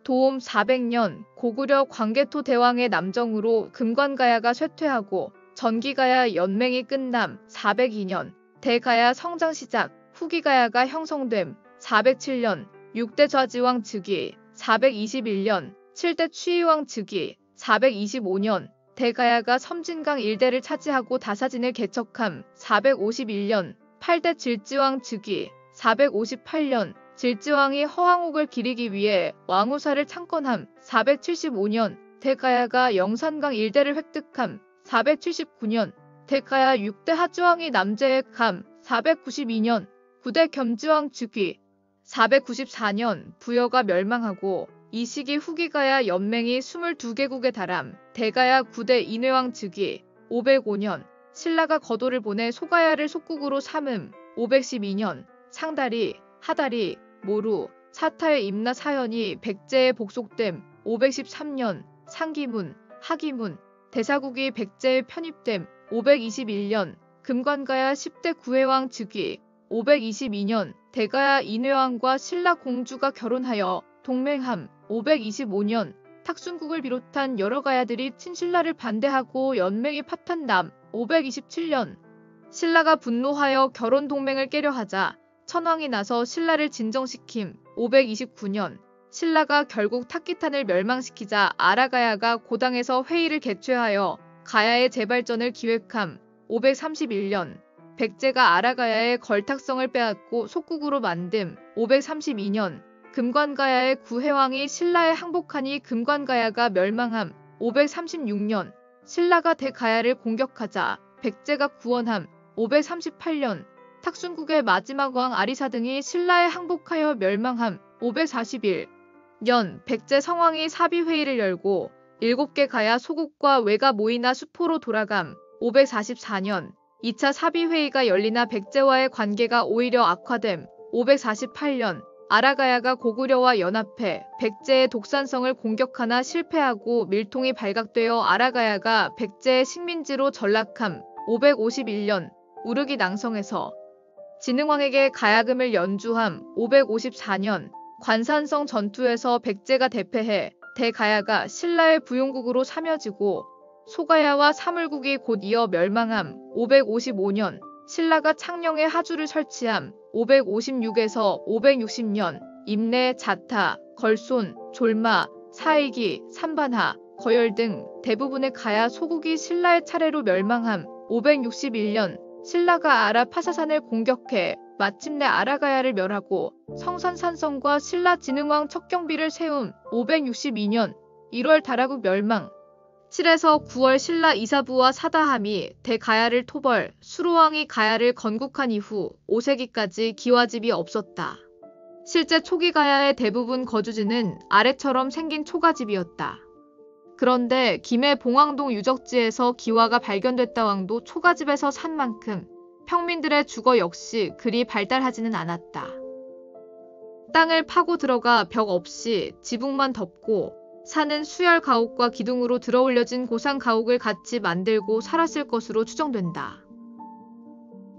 S1: 도움. 400년 고구려 광개토 대왕의 남정으로 금관가야가 쇠퇴하고 전기가야 연맹이 끝남. 402년 대가야 성장 시작, 후기가야가 형성됨. 407년 6대 좌지왕 즉위. 421년 7대 추이왕 즉위. 425년 대가야가 섬진강 일대를 차지하고 다사진을 개척함. 451년 8대 질지왕 즉위. 458년 질지왕이 허황옥을 기리기 위해 왕우사를 창건함. 475년 대가야가 영산강 일대를 획득함. 479년 대가야 6대 하주왕이 남제에 감. 492년 9대 겸지왕 즉위. 494년 부여가 멸망하고 이 시기 후기가야 연맹이 22개국에 달함. 대가야 9대 인회왕 즉위. 505년 신라가 거도를 보내 소가야를 속국으로 삼음. 512년 상다리, 하다리, 모루, 사타의 임나 사연이 백제에 복속됨. 513년 상기문, 하기문, 대사국이 백제에 편입됨. 521년 금관가야 10대 구해왕 즉위. 522년 대가야 인회왕과 신라 공주가 결혼하여 동맹함. 525년 탁순국을 비롯한 여러 가야들이 친신라를 반대하고 연맹이 파탄남. 527년 신라가 분노하여 결혼 동맹을 깨려 하자 천황이 나서 신라를 진정시킴. 529년 신라가 결국 탁기탄을 멸망시키자 아라가야가 고당에서 회의를 개최하여 가야의 재발전을 기획함. 531년 백제가 아라가야의 걸탁성을 빼앗고 속국으로 만듦. 532년 금관가야의 구해왕이 신라에 항복하니 금관가야가 멸망함. 536년 신라가 대가야를 공격하자 백제가 구원함. 538년 탁순국의 마지막 왕 아리사 등이 신라에 항복하여 멸망함. 541년 백제 성왕이 사비회의를 열고 7개 가야 소국과 외가 모이나 수포로 돌아감. 544년 2차 사비회의가 열리나 백제와의 관계가 오히려 악화됨. 548년 아라가야가 고구려와 연합해 백제의 독산성을 공격하나 실패하고 밀통이 발각되어 아라가야가 백제의 식민지로 전락함. 551년 우르기 낭성에서 진흥왕에게 가야금을 연주함. 554년 관산성 전투에서 백제가 대패해 대가야가 신라의 부용국으로 삼여지고 소가야와 사물국이 곧 이어 멸망함. 555년 신라가 창녕에 하주를 설치함. 556에서 560년 임내, 자타, 걸손, 졸마, 사이기, 삼반하, 거열 등 대부분의 가야 소국이 신라의 차례로 멸망함. 561년 신라가 아라 파사산을 공격해 마침내 아라가야를 멸하고 성산산성과 신라 진흥왕 척경비를 세움. 562년 1월 다라국 멸망. 7에서 9월 신라 이사부와 사다함이 대가야를 토벌, 수로왕이 가야를 건국한 이후 5세기까지 기와집이 없었다. 실제 초기 가야의 대부분 거주지는 아래처럼 생긴 초가집이었다. 그런데 김해 봉황동 유적지에서 기와가 발견됐다. 왕도 초가집에서 산 만큼 평민들의 주거 역시 그리 발달하지는 않았다. 땅을 파고 들어가 벽 없이 지붕만 덮고 산은 수열 가옥과 기둥으로 들어올려진 고상 가옥을 같이 만들고 살았을 것으로 추정된다.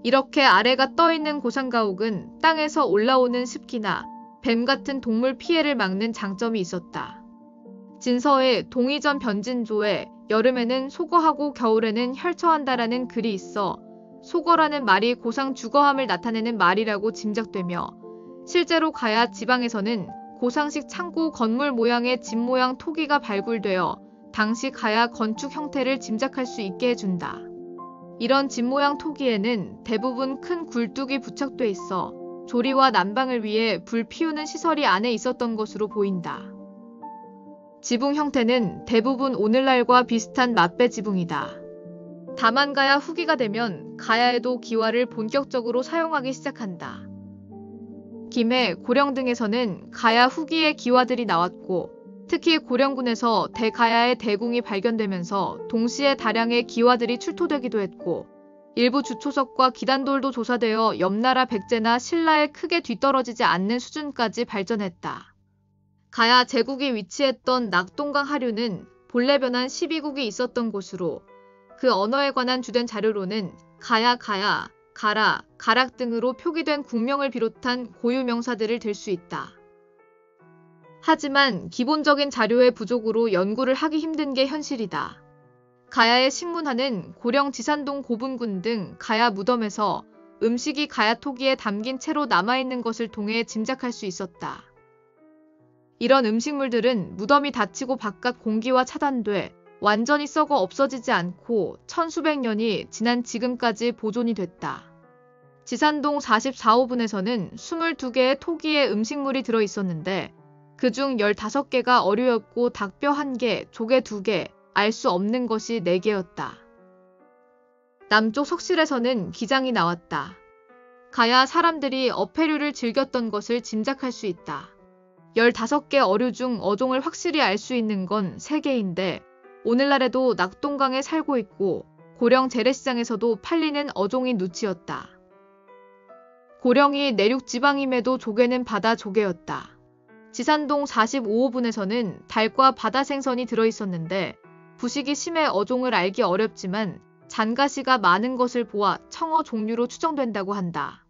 S1: 이렇게 아래가 떠있는 고상 가옥은 땅에서 올라오는 습기나 뱀 같은 동물 피해를 막는 장점이 있었다. 진서에 동의전 변진조에 여름에는 소거하고 겨울에는 혈처한다라는 글이 있어 소거라는 말이 고상 주거함을 나타내는 말이라고 짐작되며 실제로 가야 지방에서는 고상식 창고 건물 모양의 집 모양 토기가 발굴되어 당시 가야 건축 형태를 짐작할 수 있게 해준다. 이런 집 모양 토기에는 대부분 큰 굴뚝이 부착돼 있어 조리와 난방을 위해 불 피우는 시설이 안에 있었던 것으로 보인다. 지붕 형태는 대부분 오늘날과 비슷한 맞배 지붕이다. 다만 가야 후기가 되면 가야에도 기와를 본격적으로 사용하기 시작한다. 김해, 고령 등에서는 가야 후기의 기와들이 나왔고 특히 고령군에서 대가야의 대궁이 발견되면서 동시에 다량의 기와들이 출토되기도 했고 일부 주초석과 기단돌도 조사되어 옆나라 백제나 신라에 크게 뒤떨어지지 않는 수준까지 발전했다. 가야 제국이 위치했던 낙동강 하류는 본래 변한 12국이 있었던 곳으로 그 언어에 관한 주된 자료로는 가야, 가라, 가락 등으로 표기된 국명을 비롯한 고유 명사들을 들 수 있다. 하지만 기본적인 자료의 부족으로 연구를 하기 힘든 게 현실이다. 가야의 식문화는 고령 지산동 고분군 등 가야 무덤에서 음식이 가야 토기에 담긴 채로 남아있는 것을 통해 짐작할 수 있었다. 이런 음식물들은 무덤이 닫히고 바깥 공기와 차단돼 완전히 썩어 없어지지 않고 천수백 년이 지난 지금까지 보존이 됐다. 지산동 44호분에서는 22개의 토기에 음식물이 들어있었는데 그중 15개가 어류였고 닭뼈 1개, 조개 2개, 알 수 없는 것이 4개였다. 남쪽 석실에서는 기장이 나왔다. 가야 사람들이 어패류를 즐겼던 것을 짐작할 수 있다. 15개 어류 중 어종을 확실히 알 수 있는 건 3개인데 오늘날에도 낙동강에 살고 있고 고령 재래시장에서도 팔리는 어종인 누치였다. 고령이 내륙 지방임에도 조개는 바다 조개였다. 지산동 45호분에서는 달과 바다 생선이 들어있었는데 부식이 심해 어종을 알기 어렵지만 잔가시가 많은 것을 보아 청어 종류로 추정된다고 한다.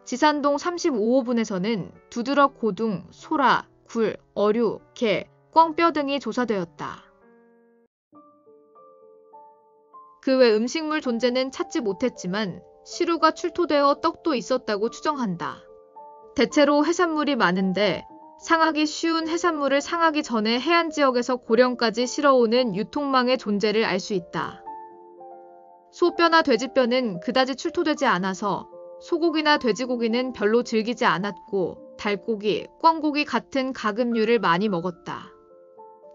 S1: 지산동 35호분에서는 두드럭 고둥, 소라, 굴, 어류, 게, 꿩뼈 등이 조사되었다. 그 외 음식물 존재는 찾지 못했지만 시루가 출토되어 떡도 있었다고 추정한다. 대체로 해산물이 많은데 상하기 쉬운 해산물을 상하기 전에 해안 지역에서 고령까지 실어오는 유통망의 존재를 알 수 있다. 소뼈나 돼지뼈는 그다지 출토되지 않아서 소고기나 돼지고기는 별로 즐기지 않았고 달고기, 꿩고기 같은 가금류를 많이 먹었다.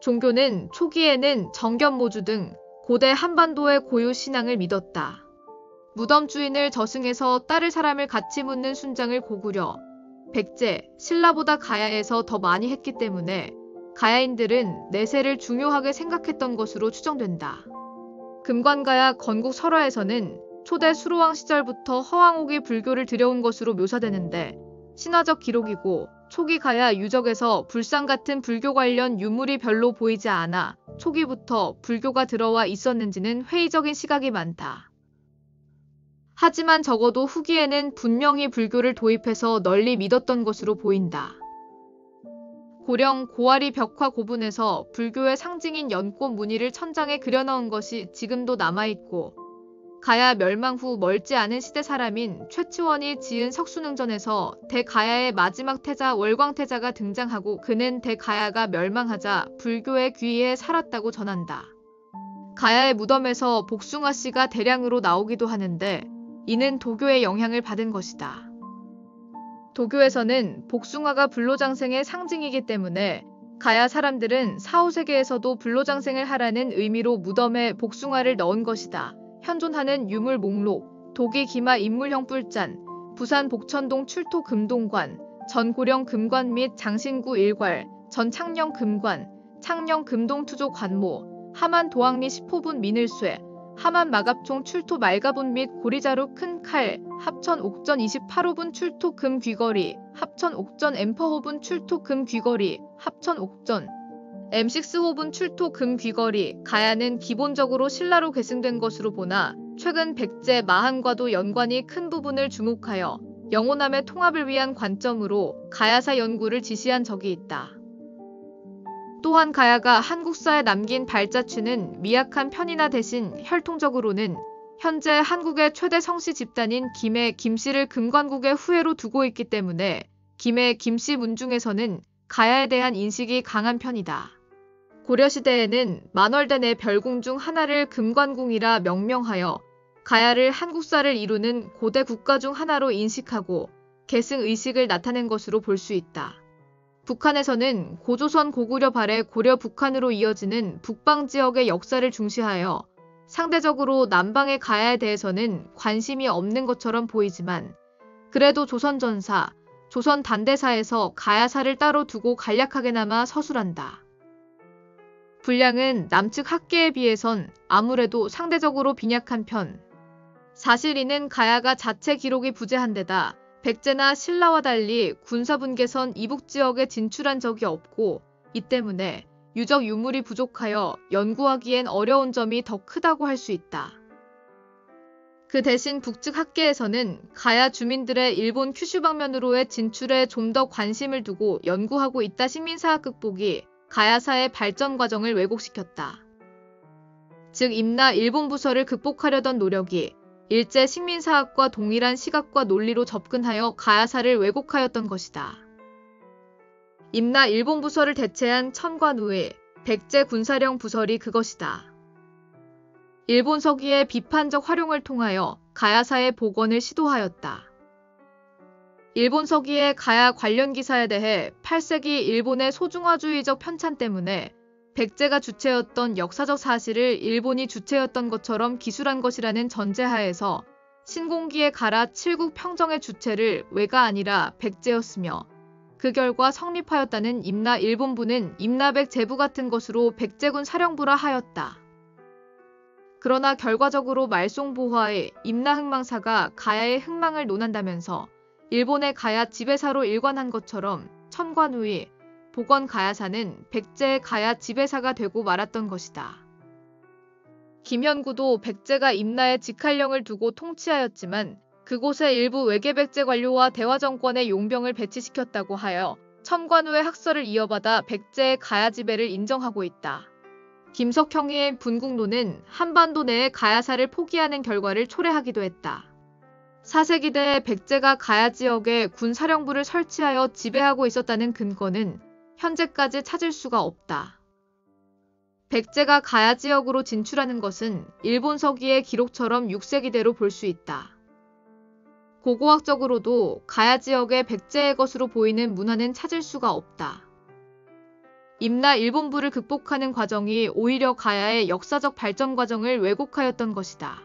S1: 종교는 초기에는 정견모주 등 고대 한반도의 고유 신앙을 믿었다. 무덤 주인을 저승해서 따를 사람을 같이 묻는 순장을 고구려, 백제, 신라보다 가야에서 더 많이 했기 때문에 가야인들은 내세를 중요하게 생각했던 것으로 추정된다. 금관가야 건국 설화에서는 초대 수로왕 시절부터 허황옥이 불교를 들여온 것으로 묘사되는데 신화적 기록이고 초기 가야 유적에서 불상 같은 불교 관련 유물이 별로 보이지 않아 초기부터 불교가 들어와 있었는지는 회의적인 시각이 많다. 하지만 적어도 후기에는 분명히 불교를 도입해서 널리 믿었던 것으로 보인다. 고령 고아리 벽화 고분에서 불교의 상징인 연꽃 무늬를 천장에 그려넣은 것이 지금도 남아있고 가야 멸망 후 멀지 않은 시대 사람인 최치원이 지은 석순응전에서 대가야의 마지막 태자 월광태자가 등장하고 그는 대가야가 멸망하자 불교에 귀의해 살았다고 전한다. 가야의 무덤에서 복숭아씨가 대량으로 나오기도 하는데 이는 도교의 영향을 받은 것이다. 도교에서는 복숭아가 불로장생의 상징이기 때문에 가야 사람들은 4, 5세기에서도 불로장생을 하라는 의미로 무덤에 복숭아를 넣은 것이다. 현존하는 유물 목록, 도기 기마 인물형 뿔잔, 부산 복천동 출토 금동관, 전고령 금관 및 장신구 일괄, 전창녕 금관, 창녕 금동투조 관모, 하만 도항리 10호분 민을쇠, 하만 마갑총 출토 말가본 및 고리자루 큰 칼, 합천 옥전 28호분 출토 금 귀걸이, 합천 옥전 엠퍼호분 출토 금 귀걸이, 합천 옥전 M6호분 출토 금 귀걸이, 가야는 기본적으로 신라로 계승된 것으로 보나 최근 백제 마한과도 연관이 큰 부분을 주목하여 영호남의 통합을 위한 관점으로 가야사 연구를 지시한 적이 있다. 또한 가야가 한국사에 남긴 발자취는 미약한 편이나 대신 혈통적으로는 현재 한국의 최대 성씨 집단인 김해 김씨를 금관국의 후예로 두고 있기 때문에 김해 김씨 문중에서는 가야에 대한 인식이 강한 편이다. 고려시대에는 만월대 내 별궁 중 하나를 금관궁이라 명명하여 가야를 한국사를 이루는 고대 국가 중 하나로 인식하고 계승 의식을 나타낸 것으로 볼 수 있다. 북한에서는 고조선 고구려 발해 고려 북한으로 이어지는 북방 지역의 역사를 중시하여 상대적으로 남방의 가야에 대해서는 관심이 없는 것처럼 보이지만 그래도 조선전사, 조선단대사에서 가야사를 따로 두고 간략하게나마 서술한다. 분량은 남측 학계에 비해선 아무래도 상대적으로 빈약한 편. 사실 이는 가야가 자체 기록이 부재한 데다 백제나 신라와 달리 군사분계선 이북 지역에 진출한 적이 없고 이 때문에 유적 유물이 부족하여 연구하기엔 어려운 점이 더 크다고 할 수 있다. 그 대신 북측 학계에서는 가야 주민들의 일본 큐슈 방면으로의 진출에 좀 더 관심을 두고 연구하고 있다. 식민사학 극복이 가야사의 발전 과정을 왜곡시켰다. 즉 임나 일본 부서를 극복하려던 노력이 일제 식민사학과 동일한 시각과 논리로 접근하여 가야사를 왜곡하였던 것이다. 임나 일본 부서를 대체한 천관우의 백제 군사령 부설이 그것이다. 일본 서기의 비판적 활용을 통하여 가야사의 복원을 시도하였다. 일본 서기의 가야 관련 기사에 대해 8세기 일본의 소중화주의적 편찬 때문에 백제가 주체였던 역사적 사실을 일본이 주체였던 것처럼 기술한 것이라는 전제하에서 신공기의 가라 칠국 평정의 주체를 왜가 아니라 백제였으며 그 결과 성립하였다는 임나 일본부는 임나백 제부 같은 것으로 백제군 사령부라 하였다. 그러나 결과적으로 말송보화의 임나 흥망사가 가야의 흥망을 논한다면서 일본의 가야 지배사로 일관한 것처럼 천관우의 복원 가야사는 백제의 가야 지배사가 되고 말았던 것이다. 김현구도 백제가 임나에 직할령을 두고 통치하였지만 그곳에 일부 외계 백제 관료와 대화 정권의 용병을 배치시켰다고 하여 천관우의 학설을 이어받아 백제의 가야 지배를 인정하고 있다. 김석형의 분국론은 한반도 내의 가야사를 포기하는 결과를 초래하기도 했다. 4세기대에 백제가 가야 지역에 군사령부를 설치하여 지배하고 있었다는 근거는 현재까지 찾을 수가 없다. 백제가 가야 지역으로 진출하는 것은 일본 서기의 기록처럼 6세기대로 볼 수 있다. 고고학적으로도 가야 지역의 백제의 것으로 보이는 문화는 찾을 수가 없다. 임나 일본부를 극복하는 과정이 오히려 가야의 역사적 발전 과정을 왜곡하였던 것이다.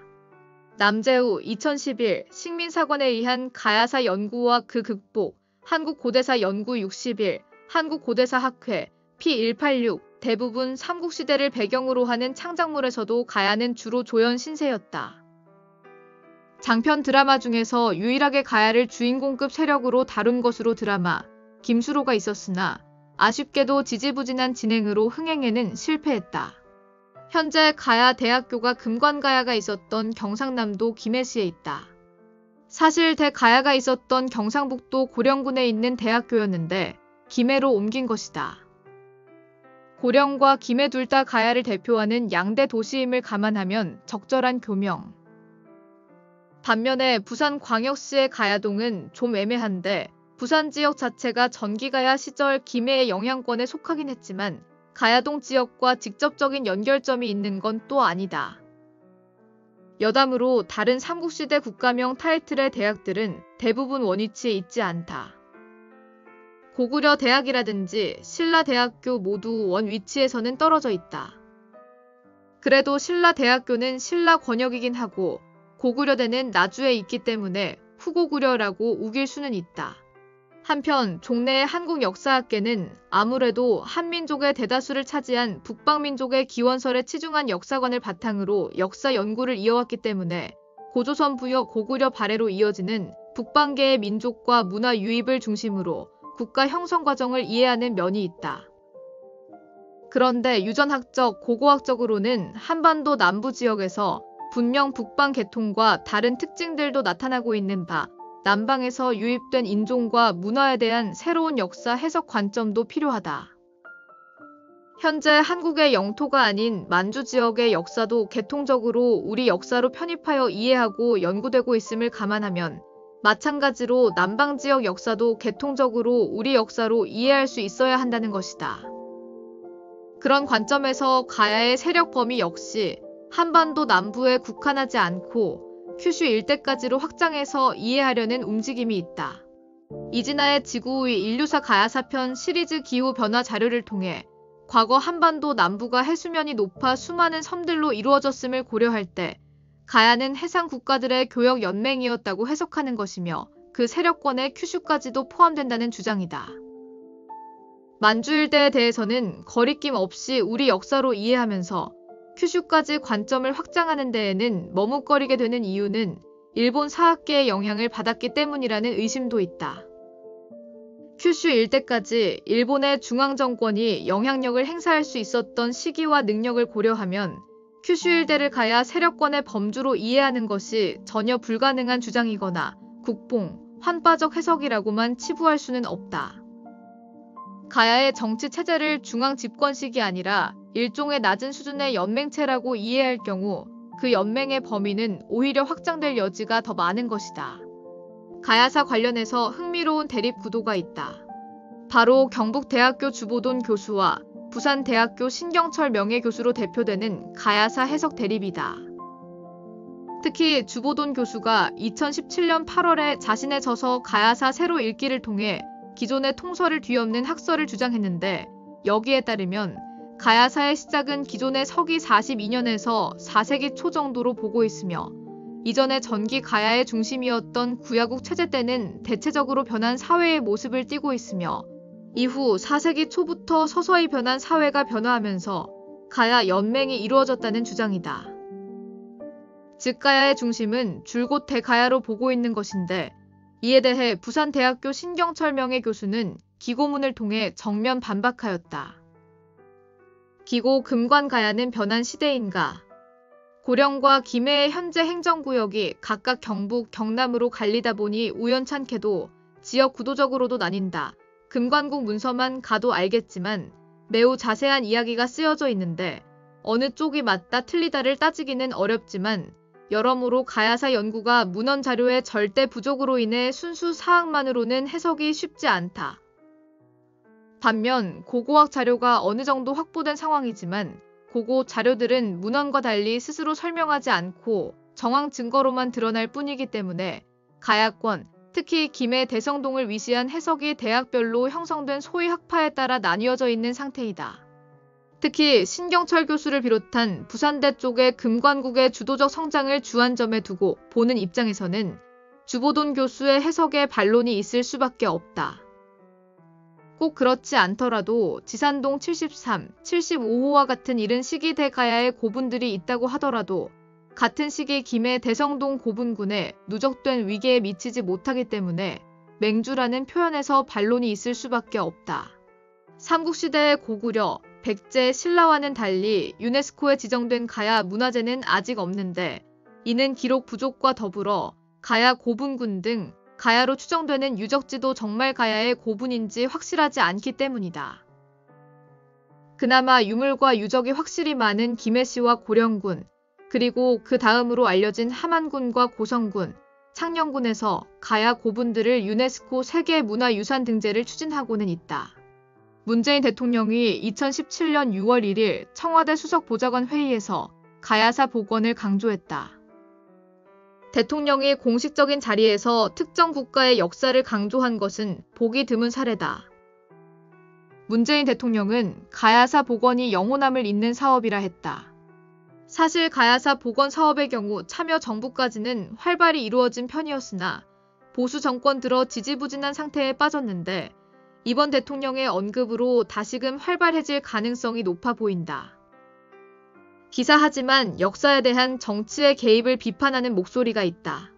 S1: 남재우 2011 식민사관에 의한 가야사 연구와 그 극복 한국고대사 연구 61 한국고대사 학회 P186 대부분 삼국시대를 배경으로 하는 창작물에서도 가야는 주로 조연 신세였다. 장편 드라마 중에서 유일하게 가야를 주인공급 세력으로 다룬 것으로 드라마 김수로가 있었으나 아쉽게도 지지부진한 진행으로 흥행에는 실패했다. 현재 가야 대학교가 금관가야가 있었던 경상남도 김해시에 있다. 사실 대가야가 있었던 경상북도 고령군에 있는 대학교였는데 김해로 옮긴 것이다. 고령과 김해 둘 다 가야를 대표하는 양대 도시임을 감안하면 적절한 교명. 반면에 부산광역시의 가야동은 좀 애매한데 부산 지역 자체가 전기가야 시절 김해의 영향권에 속하긴 했지만 가야동 지역과 직접적인 연결점이 있는 건 또 아니다. 여담으로 다른 삼국시대 국가명 타이틀의 대학들은 대부분 원위치에 있지 않다. 고구려 대학이라든지 신라대학교 모두 원위치에서는 떨어져 있다. 그래도 신라대학교는 신라권역이긴 하고 고구려대는 나주에 있기 때문에 후고구려라고 우길 수는 있다. 한편 종래의 한국역사학계는 아무래도 한민족의 대다수를 차지한 북방민족의 기원설에 치중한 역사관을 바탕으로 역사 연구를 이어왔기 때문에 고조선 부여 고구려 발해로 이어지는 북방계의 민족과 문화 유입을 중심으로 국가 형성 과정을 이해하는 면이 있다. 그런데 유전학적, 고고학적으로는 한반도 남부 지역에서 분명 북방 계통과 다른 특징들도 나타나고 있는 바 남방에서 유입된 인종과 문화에 대한 새로운 역사 해석 관점도 필요하다. 현재 한국의 영토가 아닌 만주 지역의 역사도 계통적으로 우리 역사로 편입하여 이해하고 연구되고 있음을 감안하면 마찬가지로 남방 지역 역사도 계통적으로 우리 역사로 이해할 수 있어야 한다는 것이다. 그런 관점에서 가야의 세력 범위 역시 한반도 남부에 국한하지 않고 큐슈 일대까지로 확장해서 이해하려는 움직임이 있다. 이진아의 지구의 인류사 가야사편 시리즈 기후변화 자료를 통해 과거 한반도 남부가 해수면이 높아 수많은 섬들로 이루어졌음을 고려할 때 가야는 해상 국가들의 교역 연맹이었다고 해석하는 것이며 그 세력권에 큐슈까지도 포함된다는 주장이다. 만주 일대에 대해서는 거리낌 없이 우리 역사로 이해하면서 큐슈까지 관점을 확장하는 데에는 머뭇거리게 되는 이유는 일본 사학계의 영향을 받았기 때문이라는 의심도 있다. 큐슈 일대까지 일본의 중앙정권이 영향력을 행사할 수 있었던 시기와 능력을 고려하면 큐슈 일대를 가야 세력권의 범주로 이해하는 것이 전혀 불가능한 주장이거나 국뽕, 환빠적 해석이라고만 치부할 수는 없다. 가야의 정치 체제를 중앙 집권식이 아니라 일종의 낮은 수준의 연맹체라고 이해할 경우 그 연맹의 범위는 오히려 확장될 여지가 더 많은 것이다. 가야사 관련해서 흥미로운 대립 구도가 있다. 바로 경북대학교 주보돈 교수와 부산대학교 신경철 명예교수로 대표되는 가야사 해석 대립이다. 특히 주보돈 교수가 2017년 8월에 자신의 저서 가야사 새로 읽기를 통해 기존의 통설을 뒤엎는 학설을 주장했는데 여기에 따르면 가야사의 시작은 기존의 서기 42년에서 4세기 초 정도로 보고 있으며 이전의 전기 가야의 중심이었던 구야국 체제 때는 대체적으로 변한 사회의 모습을 띠고 있으며 이후 4세기 초부터 서서히 변한 사회가 변화하면서 가야 연맹이 이루어졌다는 주장이다. 즉 가야의 중심은 줄곧 대가야로 보고 있는 것인데 이에 대해 부산대학교 신경철 명예교수는 기고문을 통해 정면 반박하였다. 기고 금관가야는 변한 시대인가? 고령과 김해의 현재 행정구역이 각각 경북, 경남으로 갈리다 보니 우연찮게도 지역 구도적으로도 나뉜다. 금관국 문서만 가도 알겠지만 매우 자세한 이야기가 쓰여져 있는데 어느 쪽이 맞다 틀리다를 따지기는 어렵지만 여러모로 가야사 연구가 문헌 자료의 절대 부족으로 인해 순수 사학만으로는 해석이 쉽지 않다. 반면 고고학 자료가 어느 정도 확보된 상황이지만 고고 자료들은 문헌과 달리 스스로 설명하지 않고 정황 증거로만 드러날 뿐이기 때문에 가야권, 특히 김해 대성동을 위시한 해석이 대학별로 형성된 소위 학파에 따라 나뉘어져 있는 상태이다. 특히 신경철 교수를 비롯한 부산대 쪽의 금관국의 주도적 성장을 주안점에 두고 보는 입장에서는 주보돈 교수의 해석에 반론이 있을 수밖에 없다. 꼭 그렇지 않더라도 지산동 73, 75호와 같은 이른 시기 대가야의 고분들이 있다고 하더라도 같은 시기 김해 대성동 고분군에 누적된 위계에 미치지 못하기 때문에 맹주라는 표현에서 반론이 있을 수밖에 없다. 삼국시대의 고구려, 백제, 신라와는 달리 유네스코에 지정된 가야 문화재는 아직 없는데 이는 기록 부족과 더불어 가야 고분군 등 가야로 추정되는 유적지도 정말 가야의 고분인지 확실하지 않기 때문이다. 그나마 유물과 유적이 확실히 많은 김해시와 고령군, 그리고 그 다음으로 알려진 함안군과 고성군, 창녕군에서 가야 고분들을 유네스코 세계문화유산 등재를 추진하고는 있다. 문재인 대통령이 2017년 6월 1일 청와대 수석보좌관 회의에서 가야사 복원을 강조했다. 대통령이 공식적인 자리에서 특정 국가의 역사를 강조한 것은 보기 드문 사례다. 문재인 대통령은 가야사 복원이 영혼함을 잇는 사업이라 했다. 사실 가야사 복원 사업의 경우 참여 정부까지는 활발히 이루어진 편이었으나 보수 정권 들어 지지부진한 상태에 빠졌는데 이번 대통령의 언급으로 다시금 활발해질 가능성이 높아 보인다. 기사 하지만 역사에 대한 정치의 개입을 비판하는 목소리가 있다.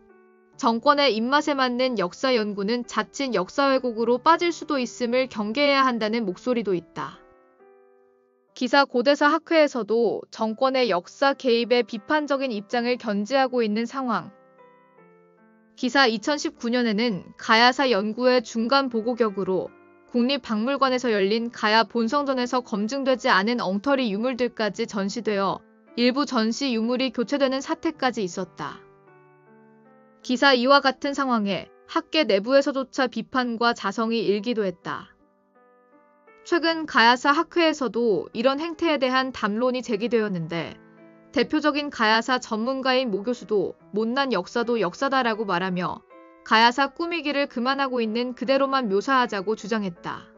S1: 정권의 입맛에 맞는 역사 연구는 자칫 역사 왜곡으로 빠질 수도 있음을 경계해야 한다는 목소리도 있다. 기사 고대사 학회에서도 정권의 역사 개입에 비판적인 입장을 견지하고 있는 상황. 기사 2019년에는 가야사 연구의 중간 보고 격으로 국립박물관에서 열린 가야 본성전에서 검증되지 않은 엉터리 유물들까지 전시되어 일부 전시 유물이 교체되는 사태까지 있었다. 기사 이와 같은 상황에 학계 내부에서조차 비판과 자성이 일기도 했다. 최근 가야사 학회에서도 이런 행태에 대한 담론이 제기되었는데 대표적인 가야사 전문가인 모 교수도 못난 역사도 역사다라고 말하며 가야사 꾸미기를 그만하고 있는 그대로만 묘사하자고 주장했다.